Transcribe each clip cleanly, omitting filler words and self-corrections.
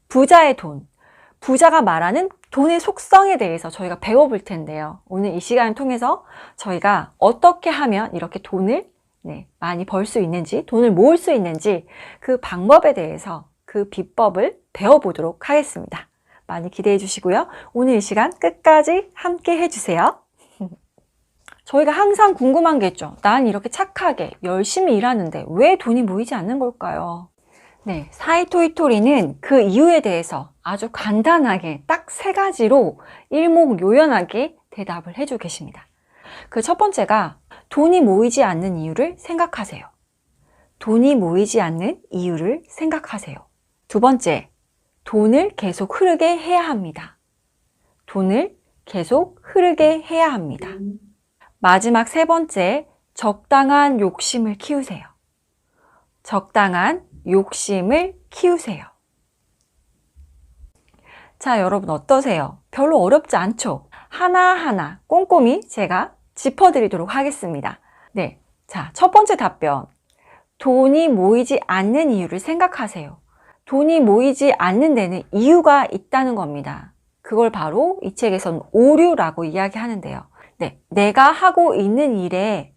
부자의 돈, 부자가 말하는 돈의 속성에 대해서 저희가 배워볼 텐데요. 오늘 이 시간을 통해서 저희가 어떻게 하면 이렇게 돈을 많이 벌 수 있는지, 돈을 모을 수 있는지 그 방법에 대해서 그 비법을 배워보도록 하겠습니다. 많이 기대해 주시고요. 오늘 이 시간 끝까지 함께 해주세요. 저희가 항상 궁금한 게 있죠. 난 이렇게 착하게 열심히 일하는데 왜 돈이 모이지 않는 걸까요? 네, 사이토이토리는 그 이유에 대해서 아주 간단하게 딱 3가지로 일목요연하게 대답을 해주고 계십니다. 그 첫 번째가 돈이 모이지 않는 이유를 생각하세요. 돈이 모이지 않는 이유를 생각하세요. 두 번째, 돈을 계속 흐르게 해야 합니다. 돈을 계속 흐르게 해야 합니다. 마지막 3번째, 적당한 욕심을 키우세요. 적당한 욕심을 키우세요. 자, 여러분 어떠세요? 별로 어렵지 않죠? 하나하나 꼼꼼히 제가 짚어드리도록 하겠습니다. 네, 자, 첫 번째 답변. 돈이 모이지 않는 이유를 생각하세요. 돈이 모이지 않는 데는 이유가 있다는 겁니다. 그걸 바로 이 책에서는 오류라고 이야기하는데요. 네, 내가 하고 있는 일에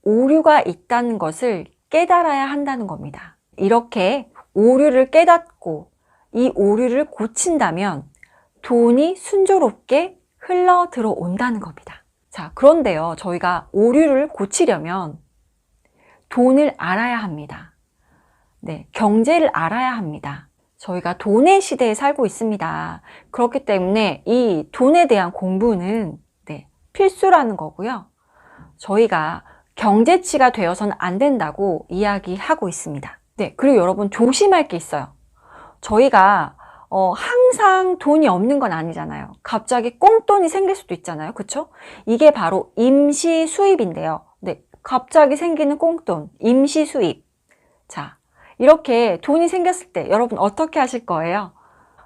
오류가 있다는 것을 깨달아야 한다는 겁니다. 이렇게 오류를 깨닫고 이 오류를 고친다면 돈이 순조롭게 흘러 들어온다는 겁니다. 자, 그런데요, 저희가 오류를 고치려면 돈을 알아야 합니다. 네, 경제를 알아야 합니다. 저희가 돈의 시대에 살고 있습니다. 그렇기 때문에 이 돈에 대한 공부는 필수라는 거고요. 저희가 경제치가 되어서는 안 된다고 이야기하고 있습니다. 네, 그리고 여러분 조심할 게 있어요. 저희가 항상 돈이 없는 건 아니잖아요. 갑자기 꽁돈이 생길 수도 있잖아요. 그쵸? 이게 바로 임시 수입인데요. 네, 갑자기 생기는 꽁돈, 임시 수입. 자, 이렇게 돈이 생겼을 때 여러분 어떻게 하실 거예요?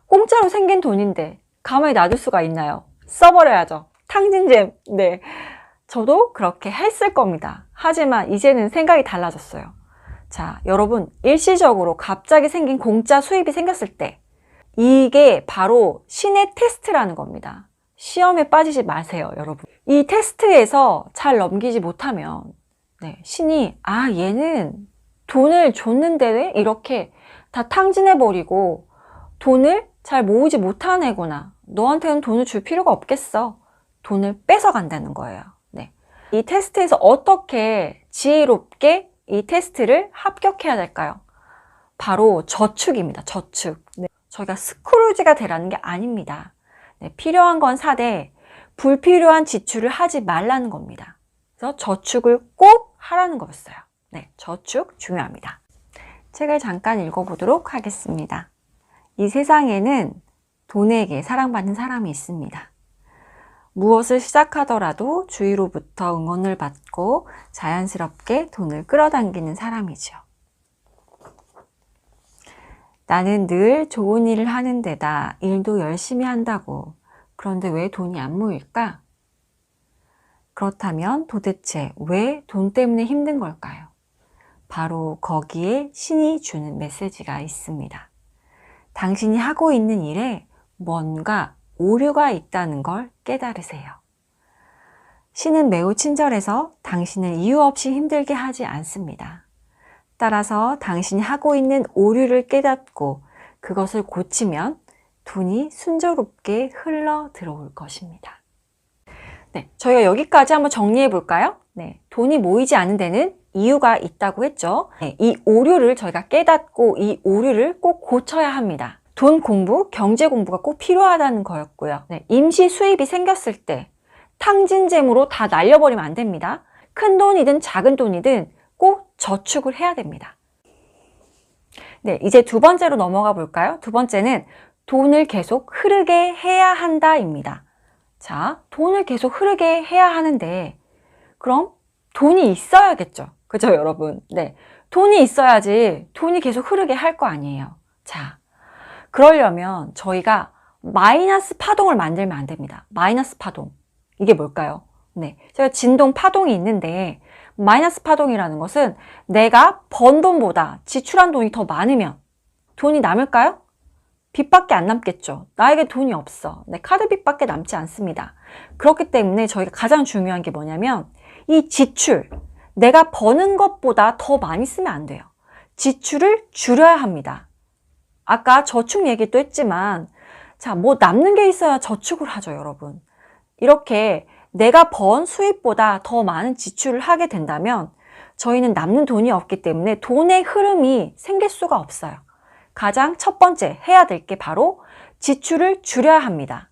공짜로 생긴 돈인데 가만히 놔둘 수가 있나요? 써버려야죠. 탕진잼. 네, 저도 그렇게 했을 겁니다. 하지만 이제는 생각이 달라졌어요. 자, 여러분 일시적으로 갑자기 생긴 공짜 수입이 생겼을 때 이게 바로 신의 테스트라는 겁니다. 시험에 빠지지 마세요, 여러분. 이 테스트에서 잘 넘기지 못하면 신이 얘는 돈을 줬는데 왜 이렇게 다 탕진해버리고 돈을 잘 모으지 못한 애구나. 너한테는 돈을 줄 필요가 없겠어. 돈을 뺏어간다는 거예요. 네. 이 테스트에서 어떻게 지혜롭게 이 테스트를 합격해야 될까요? 바로 저축입니다. 저축. 네. 저희가 스크루지가 되라는 게 아닙니다. 네. 필요한 건 사되 불필요한 지출을 하지 말라는 겁니다. 그래서 저축을 꼭 하라는 거였어요. 네, 저축 중요합니다. 책을 잠깐 읽어보도록 하겠습니다. 이 세상에는 돈에게 사랑받는 사람이 있습니다. 무엇을 시작하더라도 주위로부터 응원을 받고 자연스럽게 돈을 끌어당기는 사람이죠. 나는 늘 좋은 일을 하는 데다 일도 열심히 한다고. 그런데 왜 돈이 안 모일까? 그렇다면 도대체 왜 돈 때문에 힘든 걸까요? 바로 거기에 신이 주는 메시지가 있습니다. 당신이 하고 있는 일에 뭔가 오류가 있다는 걸 깨달으세요. 신은 매우 친절해서 당신을 이유 없이 힘들게 하지 않습니다. 따라서 당신이 하고 있는 오류를 깨닫고 그것을 고치면 돈이 순조롭게 흘러 들어올 것입니다. 네, 저희가 여기까지 한번 정리해 볼까요? 네, 돈이 모이지 않는 데는 이유가 있다고 했죠. 네, 이 오류를 저희가 깨닫고 이 오류를 꼭 고쳐야 합니다. 돈 공부, 경제 공부가 꼭 필요하다는 거였고요. 네, 임시 수입이 생겼을 때 탕진잼으로 다 날려버리면 안 됩니다. 큰 돈이든 작은 돈이든 꼭 저축을 해야 됩니다. 네, 이제 두 번째로 넘어가 볼까요? 두 번째는 돈을 계속 흐르게 해야 한다입니다. 자, 돈을 계속 흐르게 해야 하는데 그럼 돈이 있어야겠죠. 그죠, 여러분? 네, 돈이 있어야지 돈이 계속 흐르게 할 거 아니에요. 자, 그러려면 저희가 마이너스 파동을 만들면 안 됩니다. 마이너스 파동. 이게 뭘까요? 네, 제가 진동 파동이 있는데 마이너스 파동이라는 것은 내가 번 돈보다 지출한 돈이 더 많으면 돈이 남을까요? 빚밖에 안 남겠죠. 나에게 돈이 없어. 네, 카드 빚밖에 남지 않습니다. 그렇기 때문에 저희가 가장 중요한 게 뭐냐면 이 지출, 내가 버는 것보다 더 많이 쓰면 안 돼요. 지출을 줄여야 합니다. 아까 저축 얘기도 했지만 자, 뭐 남는 게 있어야 저축을 하죠, 여러분. 이렇게 내가 번 수입보다 더 많은 지출을 하게 된다면 저희는 남는 돈이 없기 때문에 돈의 흐름이 생길 수가 없어요. 가장 첫 번째 해야 될 게 바로 지출을 줄여야 합니다.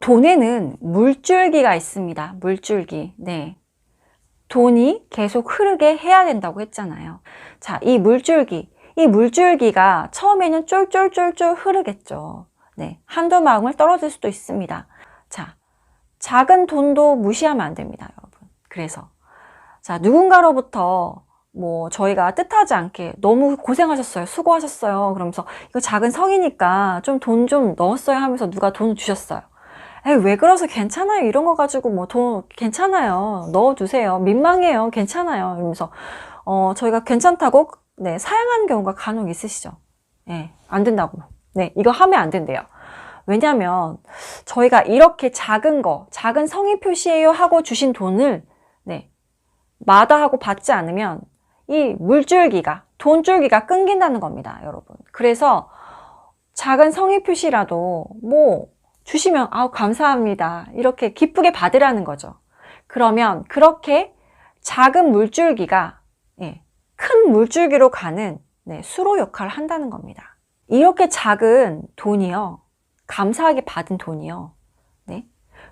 돈에는 물줄기가 있습니다. 물줄기. 네. 돈이 계속 흐르게 해야 된다고 했잖아요. 자, 이 물줄기가 처음에는 쫄쫄쫄쫄 흐르겠죠. 네. 한두 방울 떨어질 수도 있습니다. 자, 작은 돈도 무시하면 안 됩니다, 여러분. 그래서 자, 누군가로부터 뭐 저희가 뜻하지 않게 너무 고생하셨어요, 수고하셨어요 그러면서 이거 작은 성이니까 좀 돈 좀 넣었어요 하면서 누가 돈을 주셨어요. 에이, 왜 그러서 괜찮아요, 이런 거 가지고 뭐 돈 괜찮아요, 넣어두세요, 민망해요, 괜찮아요 이러면서 저희가 괜찮다고 네, 사양하는 경우가 간혹 있으시죠. 네, 안 된다고. 네, 이거 하면 안 된대요. 왜냐면 저희가 이렇게 작은 거, 작은 성의 표시예요 하고 주신 돈을 네, 마다하고 받지 않으면 이 물줄기가, 돈줄기가 끊긴다는 겁니다, 여러분. 그래서 작은 성의 표시라도 뭐 주시면 아우 감사합니다, 이렇게 기쁘게 받으라는 거죠. 그러면 그렇게 작은 물줄기가 예, 큰 물줄기로 가는 네, 수로 역할을 한다는 겁니다. 이렇게 작은 돈이요, 감사하게 받은 돈이요, 네,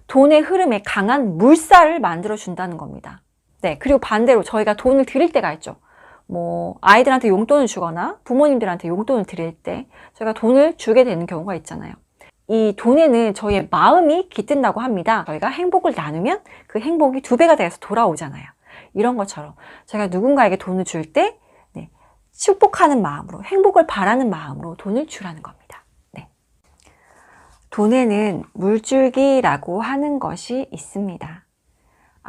돈의 흐름에 강한 물살을 만들어 준다는 겁니다. 네, 그리고 반대로 저희가 돈을 드릴 때가 있죠. 뭐 아이들한테 용돈을 주거나 부모님들한테 용돈을 드릴 때 저희가 돈을 주게 되는 경우가 있잖아요. 이 돈에는 저희의 마음이 깃든다고 합니다. 저희가 행복을 나누면 그 행복이 2배가 돼서 돌아오잖아요. 이런 것처럼 저희가 누군가에게 돈을 줄 때 네, 축복하는 마음으로, 행복을 바라는 마음으로 돈을 주라는 겁니다. 네. 돈에는 물줄기라고 하는 것이 있습니다.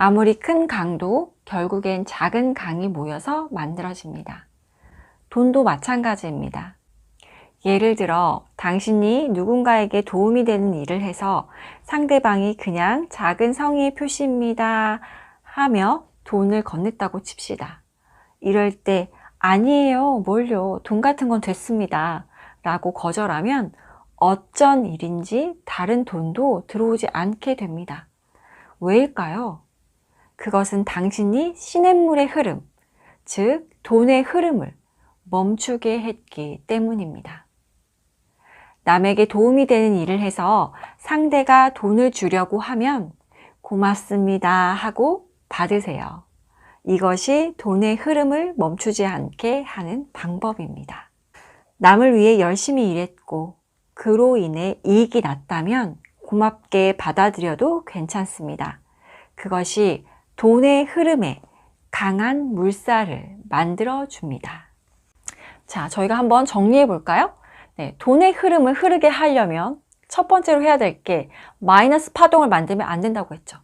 아무리 큰 강도 결국엔 작은 강이 모여서 만들어집니다. 돈도 마찬가지입니다. 예를 들어 당신이 누군가에게 도움이 되는 일을 해서 상대방이 그냥 작은 성의의 표시입니다 하며 돈을 건넸다고 칩시다. 이럴 때 아니에요, 뭘요, 돈 같은 건 됐습니다 라고 거절하면 어쩐 일인지 다른 돈도 들어오지 않게 됩니다. 왜일까요? 그것은 당신이 시냇물의 흐름, 즉 돈의 흐름을 멈추게 했기 때문입니다. 남에게 도움이 되는 일을 해서 상대가 돈을 주려고 하면 고맙습니다 하고 받으세요. 이것이 돈의 흐름을 멈추지 않게 하는 방법입니다. 남을 위해 열심히 일했고 그로 인해 이익이 났다면 고맙게 받아들여도 괜찮습니다. 그것이 돈의 흐름에 강한 물살을 만들어 줍니다. 자, 저희가 한번 정리해 볼까요? 네, 돈의 흐름을 흐르게 하려면 첫 번째로 해야 될 게 마이너스 파동을 만들면 안 된다고 했죠.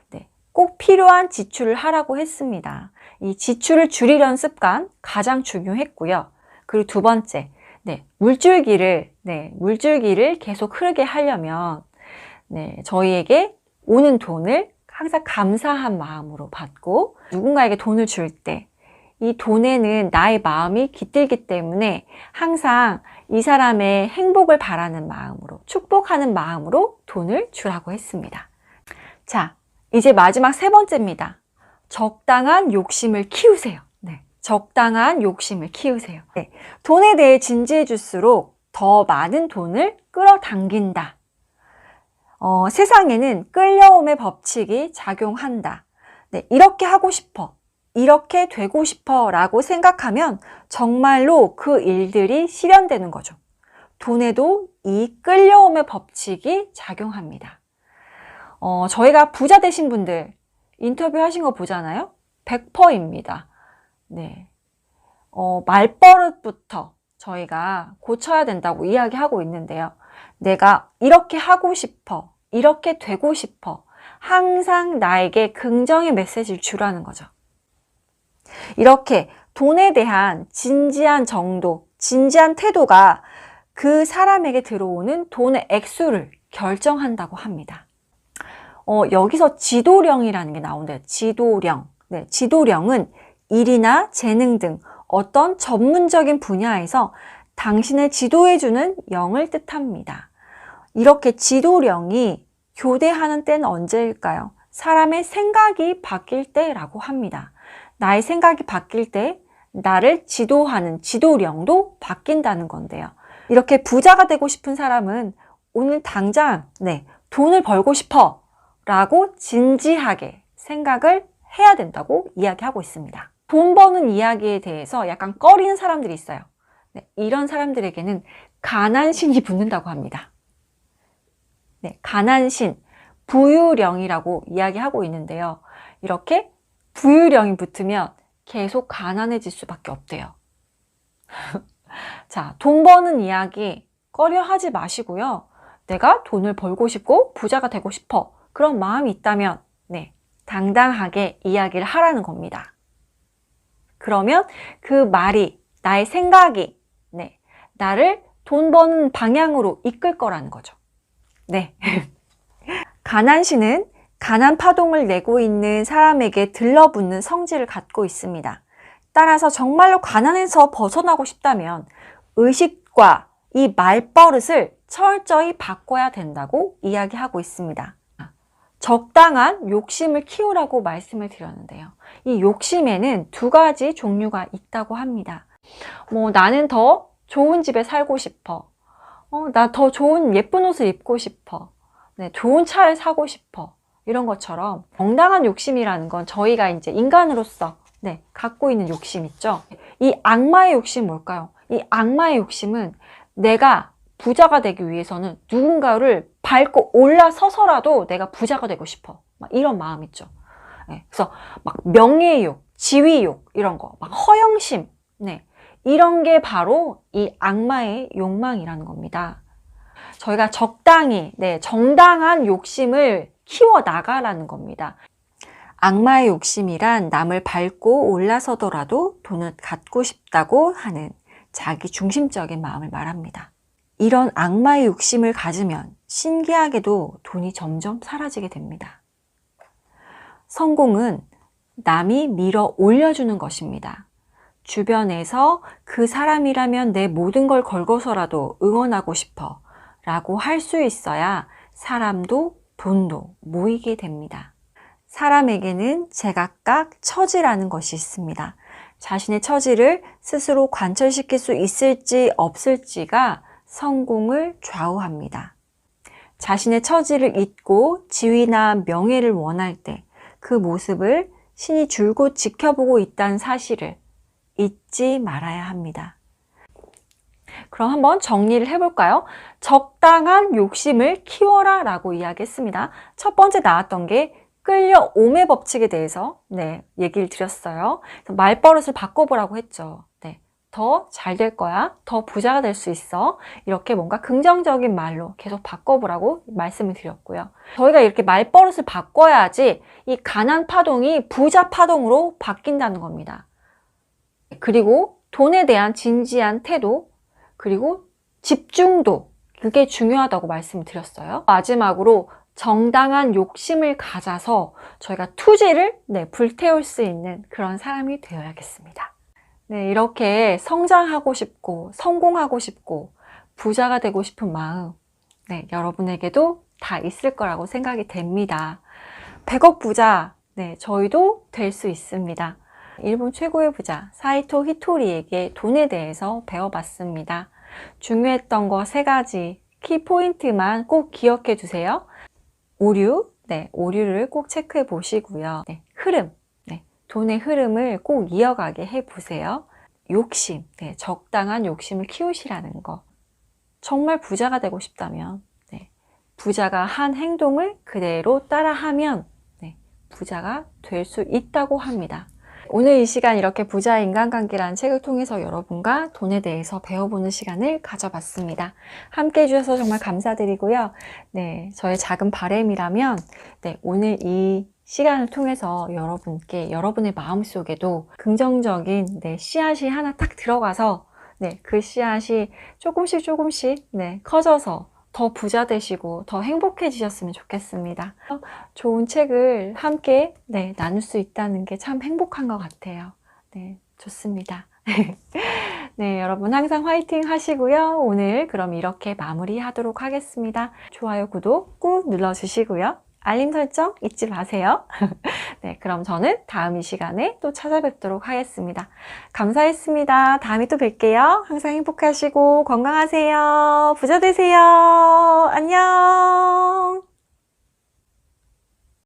네, 꼭 필요한 지출을 하라고 했습니다. 이 지출을 줄이려는 습관 가장 중요했고요. 그리고 두 번째, 네, 물줄기를 계속 흐르게 하려면 네, 저희에게 오는 돈을 항상 감사한 마음으로 받고 누군가에게 돈을 줄 때 이 돈에는 나의 마음이 깃들기 때문에 항상 이 사람의 행복을 바라는 마음으로, 축복하는 마음으로 돈을 주라고 했습니다. 자, 이제 마지막 세 번째입니다. 적당한 욕심을 키우세요. 네, 적당한 욕심을 키우세요. 네, 돈에 대해 진지해 질수록 더 많은 돈을 끌어당긴다. 세상에는 끌려옴의 법칙이 작용한다. 네, 이렇게 하고 싶어, 이렇게 되고 싶어 라고 생각하면 정말로 그 일들이 실현되는 거죠. 돈에도 이 끌려옴의 법칙이 작용합니다. 저희가 부자 되신 분들 인터뷰하신 거 보잖아요. 100%입니다. 네. 말버릇부터 저희가 고쳐야 된다고 이야기하고 있는데요. 내가 이렇게 하고 싶어, 이렇게 되고 싶어, 항상 나에게 긍정의 메시지를 주라는 거죠. 이렇게 돈에 대한 진지한 정도, 진지한 태도가 그 사람에게 들어오는 돈의 액수를 결정한다고 합니다. 여기서 지도령이라는 게 나오는데요. 지도령. 네, 지도령은 일이나 재능 등 어떤 전문적인 분야에서 당신을 지도해주는 영을 뜻합니다. 이렇게 지도령이 교대하는 때는 언제일까요? 사람의 생각이 바뀔 때라고 합니다. 나의 생각이 바뀔 때 나를 지도하는 지도령도 바뀐다는 건데요. 이렇게 부자가 되고 싶은 사람은 오늘 당장 돈을 벌고 싶어 라고 진지하게 생각을 해야 된다고 이야기하고 있습니다. 돈 버는 이야기에 대해서 약간 꺼리는 사람들이 있어요. 이런 사람들에게는 가난신이 붙는다고 합니다. 가난신, 부유령이라고 이야기하고 있는데요. 이렇게 부유령이 붙으면 계속 가난해질 수밖에 없대요. 자, 돈 버는 이야기 꺼려 하지 마시고요. 내가 돈을 벌고 싶고 부자가 되고 싶어. 그런 마음이 있다면 당당하게 이야기를 하라는 겁니다. 그러면 그 말이, 나의 생각이 나를 돈 버는 방향으로 이끌 거라는 거죠. 가난신은 가난 파동을 내고 있는 사람에게 들러붙는 성질을 갖고 있습니다. 따라서 정말로 가난에서 벗어나고 싶다면 의식과 이 말버릇을 철저히 바꿔야 된다고 이야기하고 있습니다. 적당한 욕심을 키우라고 말씀을 드렸는데요. 이 욕심에는 두 가지 종류가 있다고 합니다. 나는 더 좋은 집에 살고 싶어. 나 더 좋은 예쁜 옷을 입고 싶어. 좋은 차를 사고 싶어. 이런 것처럼 정당한 욕심이라는 건 저희가 이제 인간으로서 갖고 있는 욕심 있죠. 이 악마의 욕심은 뭘까요? 이 악마의 욕심은 내가 부자가 되기 위해서는 누군가를 밟고 올라서서라도 내가 부자가 되고 싶어. 이런 마음 있죠. 그래서 막 명예욕, 지위욕 이런 거, 막 허영심, 이런 게 바로 이 악마의 욕망이라는 겁니다. 저희가 적당히, 정당한 욕심을 키워나가라는 겁니다. 악마의 욕심이란 남을 밟고 올라서더라도 돈을 갖고 싶다고 하는 자기 중심적인 마음을 말합니다. 이런 악마의 욕심을 가지면 신기하게도 돈이 점점 사라지게 됩니다. 성공은 남이 밀어 올려주는 것입니다. 주변에서 그 사람이라면 내 모든 걸 걸고서라도 응원하고 싶어 라고 할 수 있어야 사람도 돈도 모이게 됩니다. 사람에게는 제각각 처지라는 것이 있습니다. 자신의 처지를 스스로 관철시킬 수 있을지 없을지가 성공을 좌우합니다. 자신의 처지를 잊고 지위나 명예를 원할 때 그 모습을 신이 줄곧 지켜보고 있다는 사실을 잊지 말아야 합니다. 그럼 한번 정리를 해볼까요? 적당한 욕심을 키워라 라고 이야기했습니다. 첫 번째 나왔던 게 끌려옴의 법칙에 대해서 얘기를 드렸어요. 말버릇을 바꿔보라고 했죠. 더 잘 될 거야. 더 부자가 될 수 있어. 이렇게 뭔가 긍정적인 말로 계속 바꿔보라고 말씀을 드렸고요. 저희가 이렇게 말버릇을 바꿔야지 이 가난 파동이 부자 파동으로 바뀐다는 겁니다. 그리고 돈에 대한 진지한 태도, 그리고 집중도, 그게 중요하다고 말씀을 드렸어요. 마지막으로 정당한 욕심을 가져서 저희가 투지를 불태울 수 있는 그런 사람이 되어야겠습니다. 이렇게 성장하고 싶고 성공하고 싶고 부자가 되고 싶은 마음 여러분에게도 다 있을 거라고 생각이 됩니다. 100억 부자 저희도 될 수 있습니다. 일본 최고의 부자 사이토 히토리에게 돈에 대해서 배워봤습니다. 중요했던 거 3가지 키포인트만 꼭 기억해 두세요. 오류, 오류를 꼭 체크해 보시고요. 흐름, 돈의 흐름을 꼭 이어가게 해보세요. 욕심, 적당한 욕심을 키우시라는 거. 정말 부자가 되고 싶다면 부자가 한 행동을 그대로 따라하면 부자가 될 수 있다고 합니다. 오늘 이 시간 이렇게 부자 인간관계라는 책을 통해서 여러분과 돈에 대해서 배워보는 시간을 가져봤습니다. 함께 해주셔서 정말 감사드리고요. 저의 작은 바람이라면 오늘 이 시간을 통해서 여러분께 여러분의 마음속에도 긍정적인 씨앗이 하나 딱 들어가서 네, 그 씨앗이 조금씩 네, 커져서 더 부자 되시고 더 행복해지셨으면 좋겠습니다. 좋은 책을 함께 네, 나눌 수 있다는 게 참 행복한 것 같아요. 네, 좋습니다. 네, 여러분 항상 화이팅 하시고요. 오늘 그럼 이렇게 마무리하도록 하겠습니다. 좋아요, 구독 꾹 눌러주시고요. 알림 설정 잊지 마세요. 네, 그럼 저는 다음 이 시간에 또 찾아뵙도록 하겠습니다. 감사했습니다. 다음에 또 뵐게요. 항상 행복하시고 건강하세요. 부자 되세요. 안녕.